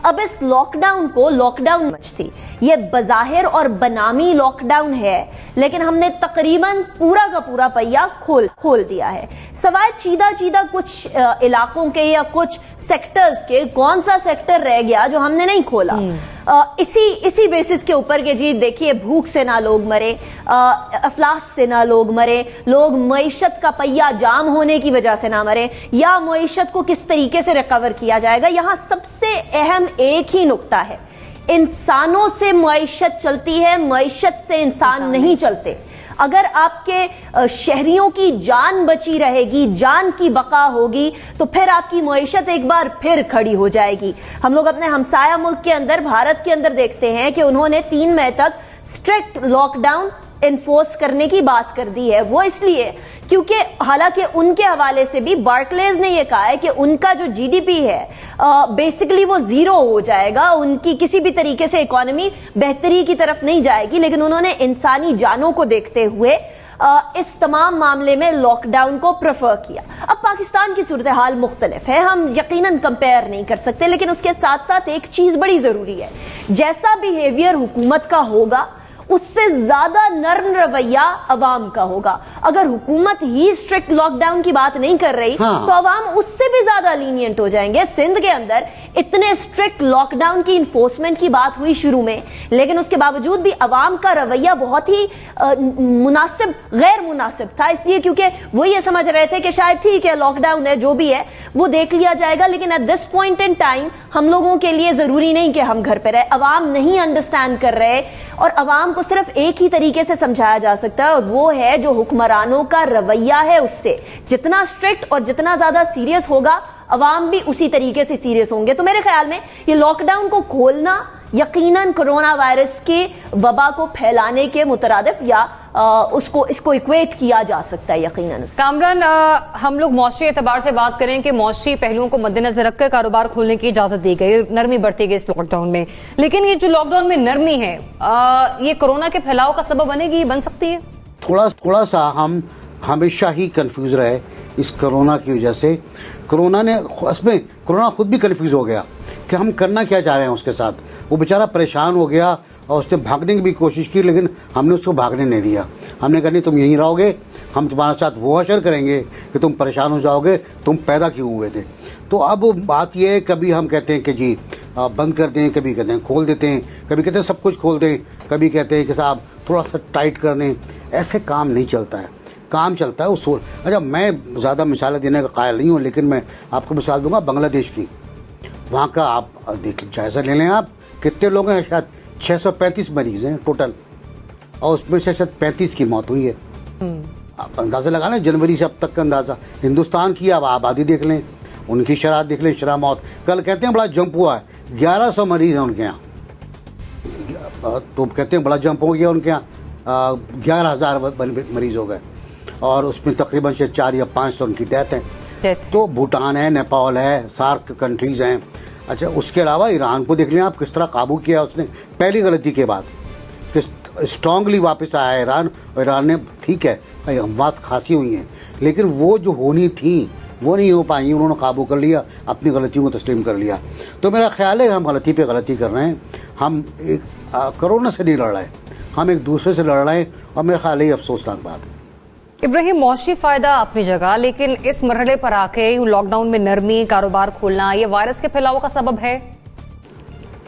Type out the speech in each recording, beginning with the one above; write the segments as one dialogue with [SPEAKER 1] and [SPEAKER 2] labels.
[SPEAKER 1] अब इस लॉकडाउन को लॉकडाउन समझती, ये बज़ाहिर और बनामी लॉकडाउन है, लेकिन हमने तकरीबन पूरा का पूरा पहिया खोल दिया है। सवाल चीदा कुछ इलाकों के या कुछ सेक्टर्स के, कौन सा सेक्टर रह गया जो हमने नहीं खोला? इसी बेसिस के ऊपर के जी देखिए, भूख से ना लोग मरे, अफलास से ना लोग मरे, लोग मईशत का पहिया जाम होने की वजह से ना मरे, या मईशत को किस तरीके से रिकवर किया जाएगा। यहां सबसे अहम एक ही नुक्ता है, इंसानों से मईशत चलती है, मईशत से इंसान नहीं चलते। अगर आपके शहरियों की जान बची रहेगी, जान की बका होगी, तो फिर आपकी मईशत एक बार फिर खड़ी हो जाएगी। हम लोग अपने हमसाया मुल्क के अंदर, भारत के अंदर देखते हैं कि उन्होंने 3 मई तक स्ट्रिक्ट लॉकडाउन इन्फोर्स करने की बात कर दी है। वो इसलिए क्योंकि हालांकि उनके हवाले से भी बार्कलेज ने यह कहा है कि उनका जो जीडीपी है बेसिकली वो 0 हो जाएगा, उनकी किसी भी तरीके से इकोनॉमी बेहतरी की तरफ नहीं जाएगी, लेकिन उन्होंने इंसानी जानों को देखते हुए इस तमाम मामले में लॉकडाउन को प्रेफर किया। अब पाकिस्तान की सूरत हाल मुख्तलिफ है, हम यकीनन कंपेयर नहीं कर सकते, लेकिन उसके साथ साथ एक चीज बड़ी जरूरी है, जैसा बिहेवियर हुकूमत का होगा उससे ज्यादा नर्म रवैया अवाम का होगा। अगर हुकूमत ही स्ट्रिक्ट लॉकडाउन की बात नहीं कर रही तो अवाम उससे भी ज्यादा लीनियंट हो जाएंगे। सिंध के अंदर इतने स्ट्रिक्ट लॉकडाउन की इन्फोर्समेंट की बात हुई शुरू में, लेकिन उसके बावजूद भी अवाम का रवैया बहुत ही मुनासिब गैर मुनासिब था, इसलिए क्योंकि वो ये समझ रहे थे कि शायद ठीक है लॉकडाउन है, जो भी है वो देख लिया जाएगा, लेकिन at this point in time हम लोगों के लिए जरूरी नहीं कि हम घर पे रहे। अवाम नहीं अंडरस्टैंड कर रहे और अवाम को सिर्फ एक ही तरीके से समझाया जा सकता है, और वो है जो हुक्मरानों का रवैया है उससे। जितना स्ट्रिक्ट और जितना ज्यादा सीरियस होगा अवाम भी उसी तरीके से सीरियस होंगे। तो मेरे ख्याल में ये लॉकडाउन को खोलना यकीनन कोरोना वायरस के वबा को फैलाने के मुतरादिफ या इसको इक्वेट किया जा सकता है यकीनन।
[SPEAKER 2] कामरान, हम लोग मौसमी एतबार से बात करें कि मौसमी पहलुओं को मद्देनजर रखकर कारोबार खोलने की इजाजत दी गई, नरमी बरती गई इस लॉकडाउन में, लेकिन ये जो लॉकडाउन में नरमी है ये कोरोना के फैलाव का सबब बनेगी, बन सकती है?
[SPEAKER 3] थोड़ा सा हम हमेशा ही कंफ्यूज रहे इस कोरोना की वजह से। कोरोना खुद भी कंफ्यूज हो गया कि हम करना क्या चाह रहे हैं उसके साथ। वो बेचारा परेशान हो गया और उसने भागने की भी कोशिश की, लेकिन हमने उसको भागने नहीं दिया। हमने कहा नहीं, तुम यहीं रहोगे, हम तुम्हारे साथ वो हशर करेंगे कि तुम परेशान हो जाओगे, तुम पैदा क्यों हुए थे। तो अब बात यह है, कभी हम कहते हैं कि जी बंद कर दें, कभी कहते हैं खोल देते हैं, कभी कहते हैं सब कुछ खोल दें, कभी कहते हैं कि साहब थोड़ा सा टाइट कर दें। ऐसे काम नहीं चलता है, काम चलता है उसूल। अच्छा, मैं ज़्यादा मिसालें देने का कायल नहीं हूँ, लेकिन मैं आपको मिसाल दूंगा बांग्लादेश की। वहाँ का आप देखिए, जायज़ा ले लें आप, कितने लोग हैं, शायद 635 मरीज़ हैं टोटल, और उसमें से शायद 35 की मौत हुई है। आप अंदाज़ा लगा लें जनवरी से अब तक का अंदाज़ा। हिंदुस्तान की आप आबादी देख लें, उनकी शरह देख लें, शरह मौत। कल कहते हैं बड़ा जंप हुआ है, 1100 मरीज़ हैं उनके यहाँ, तो कहते हैं बड़ा जंप हो गया उनके यहाँ, 11,000 मरीज़ हो गए, और उसमें तकरीबन से 4 या 500 उनकी डेथ है। तो भूटान है, नेपाल है, सार्क कंट्रीज़ हैं। अच्छा, उसके अलावा ईरान को देख लें आप, किस तरह काबू किया उसने पहली गलती के बाद, किस स्ट्रांगली वापस आया ईरान, और ईरान ने ठीक है बात खासी हुई हैं, लेकिन वो जो होनी थी वो नहीं हो पाई, उन्होंने काबू कर लिया, अपनी गलतियों को तस्लीम कर लिया। तो मेरा ख्याल है हम गलती पे गलती कर रहे हैं। हम एक कोरोना से नहीं लड़ रहे, हम एक दूसरे से लड़ रहे हैं, और मेरा ख्याल है अफसोसनाक बात है।
[SPEAKER 2] इब्राहिम, मौशी फायदा अपनी जगह, लेकिन इस मरहले पर आके लॉकडाउन में नरमी, कारोबार खोलना, ये वायरस के फैलाव का सबब है?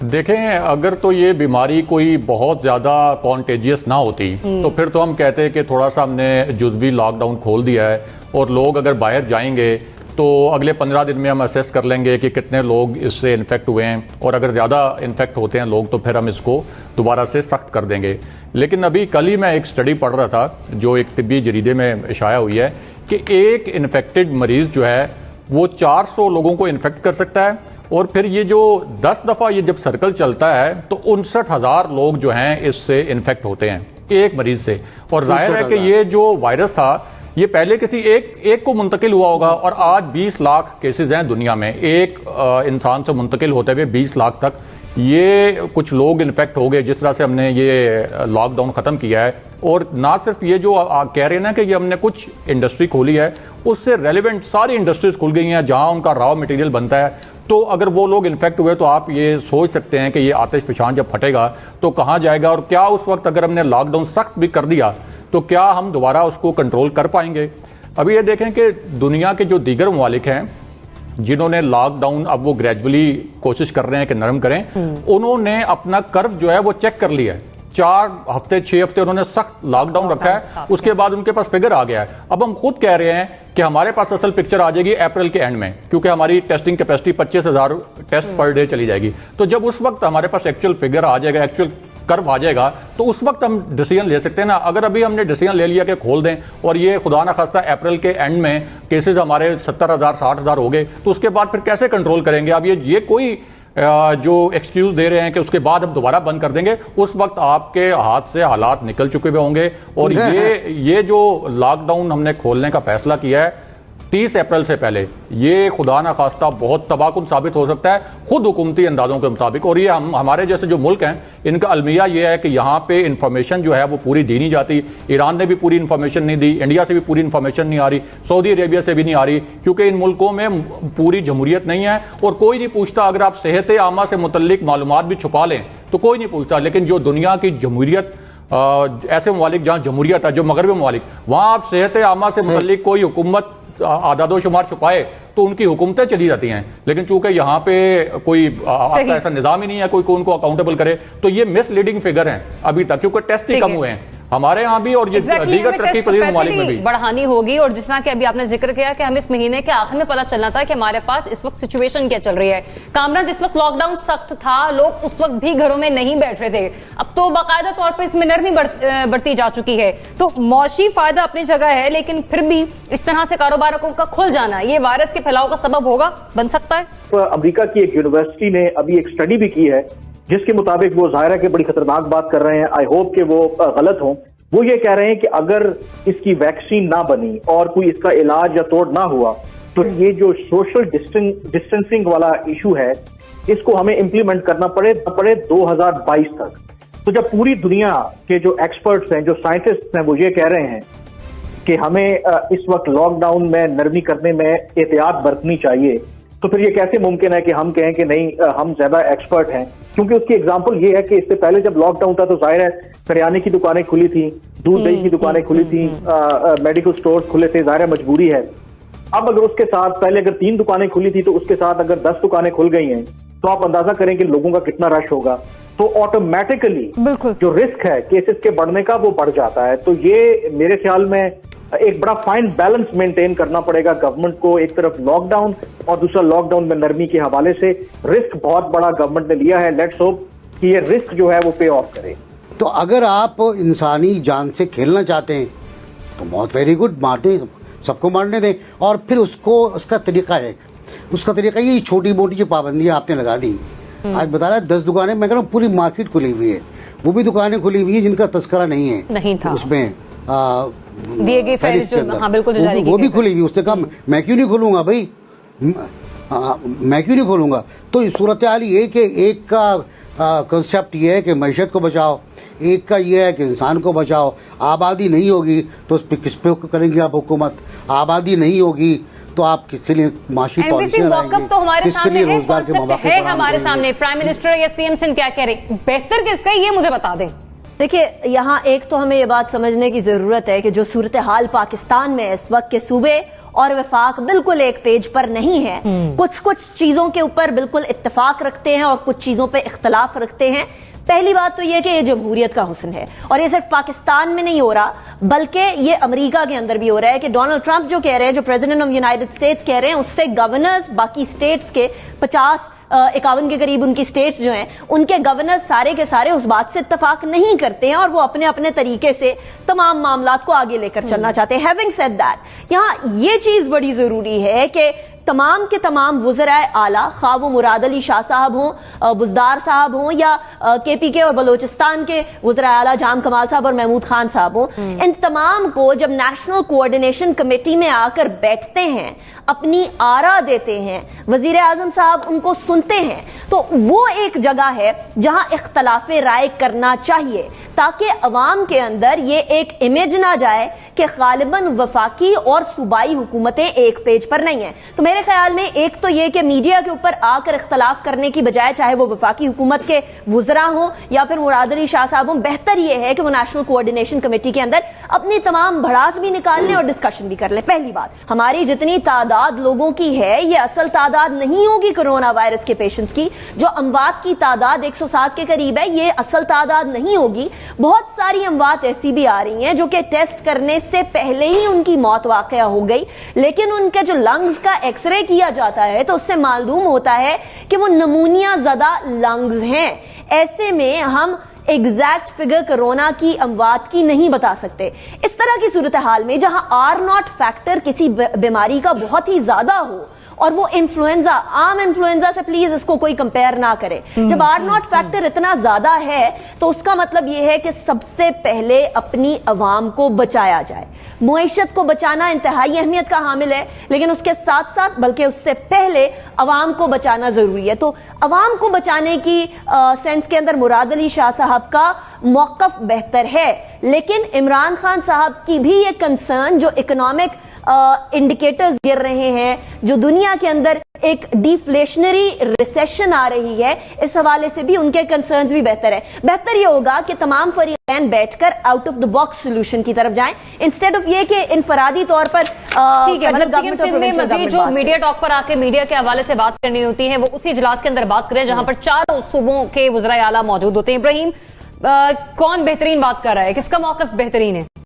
[SPEAKER 4] देखें, अगर तो ये बीमारी कोई बहुत ज्यादा कॉन्टेजियस ना होती तो फिर तो हम कहते हैं कि थोड़ा सा हमने जुज़वी लॉकडाउन खोल दिया है, और लोग अगर बाहर जाएंगे तो अगले 15 दिन में हम असेस कर लेंगे कि कितने लोग इससे इन्फेक्ट हुए हैं, और अगर ज़्यादा इन्फेक्ट होते हैं लोग तो फिर हम इसको दोबारा से सख्त कर देंगे। लेकिन अभी कल ही मैं एक स्टडी पढ़ रहा था जो एक तिब्बी जरीदे में शाया हुई है कि एक इन्फेक्टेड मरीज जो है वो 400 लोगों को इन्फेक्ट कर सकता है, और फिर ये जो 10 दफ़ा ये जब सर्कल चलता है तो 59,000 लोग जो हैं इससे इन्फेक्ट होते हैं एक मरीज से। और जाहिर है कि ये जो वायरस था ये पहले किसी एक को मुंतकिल हुआ होगा, और आज 20 लाख केसेस हैं दुनिया में, एक इंसान से मुंतकिल होते हुए 20 लाख तक ये कुछ लोग इन्फेक्ट हो गए जिस तरह से हमने ये लॉकडाउन खत्म किया है। और ना सिर्फ ये जो कह रहे हैं ना कि ये हमने कुछ इंडस्ट्री खोली है, उससे रेलिवेंट सारी इंडस्ट्रीज खुल गई हैं जहां उनका रॉ मटेरियल बनता है। तो अगर वो लोग इन्फेक्ट हुए तो आप ये सोच सकते हैं कि ये आतिश फिशान जब फटेगा तो कहां जाएगा, और क्या उस वक्त अगर हमने लॉकडाउन सख्त भी कर दिया तो क्या हम दोबारा उसको कंट्रोल कर पाएंगे। अभी ये देखें कि दुनिया के जो दीगर ममालिक हैं जिन्होंने लॉकडाउन अब वो ग्रेजुअली कोशिश कर रहे हैं कि नरम करें, उन्होंने अपना कर्व जो है वो चेक कर लिया है। 4 हफ्ते 6 हफ्ते उन्होंने सख्त लॉकडाउन रखा है, उसके बाद उनके पास फिगर आ गया है। अब हम खुद कह रहे हैं कि हमारे पास असल पिक्चर आ जाएगी अप्रैल के एंड में, क्योंकि हमारी testing capacity 25,000 test per day चली जाएगी। तो जब उस वक्त हमारे पास एक्चुअल फिगर आ जाएगा, एक्चुअल कर्व आ जाएगा, तो उस वक्त हम डिसीजन ले सकते हैं ना। अगर अभी हमने डिसीजन ले लिया कि खोल दें और ये खुदा ना खास्ता अप्रैल के एंड में केसेस हमारे 70,000 60,000 हो गए, तो उसके बाद फिर कैसे कंट्रोल करेंगे। अब ये कोई जो एक्सक्यूज दे रहे हैं कि उसके बाद हम दोबारा बंद कर देंगे, उस वक्त आपके हाथ से हालात निकल चुके हुए होंगे। और ये जो लॉकडाउन हमने खोलने का फैसला किया है 30 अप्रैल से पहले, ये खुदा ना खास्ता बहुत तबाहकुन साबित हो सकता है खुद हुकूमती अंदाजों के मुताबिक। और ये हमारे जैसे जो मुल्क हैं इनका अलमिया ये है कि यहाँ पे इंफॉर्मेशन जो है वो पूरी दी नहीं जाती। ईरान ने भी पूरी इंफॉर्मेशन नहीं दी, इंडिया से भी पूरी इंफॉर्मेशन नहीं आ रही, सऊदी अरेबिया से भी नहीं आ रही, क्योंकि इन मुल्कों में पूरी जमहूरियत नहीं है और कोई नहीं पूछता। अगर आप सेहत आमा से मुतल्लिक मालूमात भी छुपा लें तो कोई नहीं पूछता। लेकिन जो दुनिया की जमहूरियत, ऐसे ममालिक जहाँ जमहूरियत है, जो मगरबी ममालिक, वहाँ आप सेहत आमा से मुतल्लिक कोई हुकूमत आदादो शुमार छुपाए तो उनकी हुकूमतें चली जाती हैं। लेकिन चूंकि यहाँ पे कोई आपका ऐसा निजाम ही नहीं है कोई को उनको अकाउंटेबल करे, तो ये मिसलीडिंग फिगर हैं अभी तक, क्योंकि टेस्ट ही कम हुए हैं हमारे यहाँ भी और दीगर तरक्की पजीर ममालिक में भी।
[SPEAKER 2] बढ़ानी होगी। और जिस तरह के अभी आपने जिक्र किया कि हमें इस महीने के आखिर में पता चलना था कि हमारे पास इस वक्त सिचुएशन क्या चल रही है। कामरान, जिस वक्त लॉकडाउन सख्त था लोग उस वक्त भी घरों में नहीं बैठ रहे थे, अब तो बाकायदा तौर पर इसमें नरमी बढ़ती जा चुकी है। तो मौशी फायदा अपनी जगह है, लेकिन फिर भी इस तरह से कारोबारों का खुल जाना ये वायरस के फैलाव का सबब होगा, बन सकता है।
[SPEAKER 5] तो अमेरिका की एक यूनिवर्सिटी ने अभी एक स्टडी भी की है जिसके मुताबिक वो जाहिर है कि बड़ी खतरनाक बात कर रहे हैं, आई होप कि वो गलत हों। वो ये कह रहे हैं कि अगर इसकी वैक्सीन ना बनी और कोई इसका इलाज या तोड़ ना हुआ तो ये जो सोशल डिस्टेंसिंग वाला इशू है इसको हमें इंप्लीमेंट करना पड़े 2022 तक। तो जब पूरी दुनिया के जो एक्सपर्ट्स हैं, जो साइंटिस्ट हैं, वो ये कह रहे हैं कि हमें इस वक्त लॉकडाउन में नरमी करने में एहतियात बरतनी चाहिए, तो फिर ये कैसे मुमकिन है कि हम कहें कि नहीं हम ज्यादा एक्सपर्ट हैं। क्योंकि उसकी एग्जांपल ये है कि इससे पहले जब लॉकडाउन था तो जाहिर है करियाने की दुकानें खुली थी, दूध दही की दुकानें खुली थी, मेडिकल स्टोर्स खुले थे, जाहिर है मजबूरी है। अब अगर उसके साथ पहले अगर 3 दुकानें खुली थी तो उसके साथ अगर 10 दुकानें खुल गई हैं तो आप अंदाजा करें कि लोगों का कितना रश होगा। तो ऑटोमेटिकली जो रिस्क है केसेस के बढ़ने का वो बढ़ जाता है। तो ये मेरे ख्याल में एक बड़ा फाइन बैलेंस मेंटेन करना पड़ेगा गवर्नमेंट को, एक तरफ लॉकडाउन और दूसरा लॉकडाउन में नरमी के हवाले से। रिस्क बहुत बड़ा गवर्नमेंट ने लिया है, लेट्स होप कि ये रिस्क जो है वो पे ऑफ करे।
[SPEAKER 3] तो अगर आप इंसानी जान से खेलना चाहते हैं तो बहुत वेरी गुड, मारते सबको मारने दें। और फिर उसका तरीका है, उसका तरीका ये छोटी मोटी जो पाबंदियां आपने लगा दी, आज बता रहा है 10 दुकानें, मैं कह रहा हूँ पूरी मार्केट खुली हुई है, वो भी दुकानें खुली हुई है जिनका तस्करा नहीं था उसमें
[SPEAKER 2] दिए गए फहरिस्त जो, हाँ बिल्कुल,
[SPEAKER 3] वो भी खुली हुई। उसने कहा मैं क्यों नहीं खोलूंगा भाई, मैं क्यों नहीं खोलूंगा। तो सूरत हाल ये कि एक का कंसेप्ट ये है कि मैशत को बचाओ, एक का ये है कि इंसान को बचाओ। आबादी नहीं होगी तो उस पर किस पे करेंगे आप हुकूमत, आबादी नहीं होगी तो आप किसके लिए माशी पॉलिसी लाएंगे,
[SPEAKER 2] तो हमारे सामने
[SPEAKER 3] रोजगार के मौके
[SPEAKER 2] है हमारे सामने। प्राइम मिनिस्टर या सीएम सिंह क्या कह रहे, बेहतर किसका ये मुझे बता दें।
[SPEAKER 1] देखिए, यहाँ एक तो हमें ये बात समझने की जरूरत है कि जो सूरत हाल पाकिस्तान में इस वक्त के सूबे और वफाक बिल्कुल एक पेज पर नहीं है। कुछ कुछ चीजों के ऊपर बिल्कुल इत्तेफाक रखते हैं और कुछ चीजों पे इख्तलाफ रखते हैं। पहली बात तो यह कि ये जमहूरियत का हुस्न है और ये सिर्फ पाकिस्तान में नहीं हो रहा बल्कि ये अमेरिका के अंदर भी हो रहा है कि डोनाल्ड ट्रंप जो कह रहे हैं, जो प्रेसिडेंट ऑफ यूनाइटेड स्टेट्स कह रहे हैं, उससे गवर्नर्स बाकी स्टेट्स के 51 के करीब उनकी स्टेट्स जो हैं उनके गवर्नर सारे के सारे उस बात से इत्तेफाक नहीं करते हैं और वो अपने अपने तरीके से तमाम मामलात को आगे लेकर चलना चाहते हैं। हैविंग सेड दैट, यहाँ ये चीज बड़ी जरूरी है कि तमाम के तमाम वुज़राए आला, खा वो मुराद अली शाह साहब हों, बुज़दार साहब हों, या KPK और बलोचिस्तान के वुज़राए आला जाम कमाल साहब और महमूद खान साहब हों, इन तमाम को जब नेशनल कोऑर्डिनेशन कमेटी में आकर बैठते हैं, अपनी आरा देते हैं, वजीर आजम साहब उनको सुनते हैं, तो वो एक जगह है जहां इख्तलाफे राय करना चाहिए, ताकि अवाम के अंदर ये एक इमेज ना जाए कि गालिबन वफाकी और सूबाई हुकूमतें एक पेज पर नहीं है। तो मेरे ख्याल में एक तो ये कि मीडिया के ऊपर आकर इख्तलाफ करने की बजाय, चाहे वो वफाकी हुकूमत के वुज़रा हों या फिर मुराद अली शाह साहब हों, बेहतर ये है कि वो नेशनल कोऑर्डिनेशन कमेटी के अंदर अपनी तमाम भड़ास भी निकाल लें और डिस्कशन भी कर लें। पहली बात, हमारी जितनी तादाद लोगों की है ये असल तादाद नहीं होगी कोरोना वायरस के पेशेंट्स की। जो अमवात की तादाद 107 के करीब है, ये असल तादाद नहीं होगी। बहुत सारी अमवात ऐसी भी आ रही हैं जो कि टेस्ट करने से पहले ही उनकी मौत वाक़या हो गई, लेकिन उनके जो लंग्स का एक्सरे किया जाता है तो उससे मालूम होता है कि वो नमूनिया ज़दा लंग्स हैं। ऐसे में हम एग्जैक्ट फिगर कोरोना की अमवात की नहीं बता सकते। इस तरह की सूरत हाल में जहां R0 फैक्टर किसी बीमारी का बहुत ही ज्यादा हो और वो इन्फ्लुएंजा, आम इन्फ्लुएंजा से प्लीज इसको कोई कंपेयर ना करे, जब R0 फैक्टर इतना ज्यादा है तो उसका मतलब यह है कि सबसे पहले अपनी अवाम को बचाया जाए। मुईशत को बचाना इंतहाई अहमियत का हामिल है, लेकिन उसके साथ साथ बल्कि उससे पहले अवाम को बचाना जरूरी है। तो अवाम को बचाने की सेंस के अंदर मुराद अली शाह साहब का मौकफ बेहतर है, लेकिन इमरान खान साहब की भी ये कंसर्न, जो इकोनॉमिक इंडिकेटर्स गिर रहे हैं, जो दुनिया के अंदर एक डिफ्लेशनरी रिसेशन आ रही है, इस हवाले से भी उनके कंसर्न्स भी बेहतर है। बेहतर ये होगा कि तमाम फरीकैन बैठकर out of the box solution की तरफ जाएं, इंस्टेड ऑफ ये कि इनफरादी तौर पर
[SPEAKER 2] ठीक है, मतलब में मजीद जो मीडिया टॉक पर आके मीडिया के हवाले से बात करनी होती है वो उसी इजलास के अंदर बात करें जहां पर चारों सूबों के वज़राए आला मौजूद होते हैं। इब्राहिम, कौन बेहतरीन बात कर रहा है, किसका मौक़िफ़ बेहतरीन है?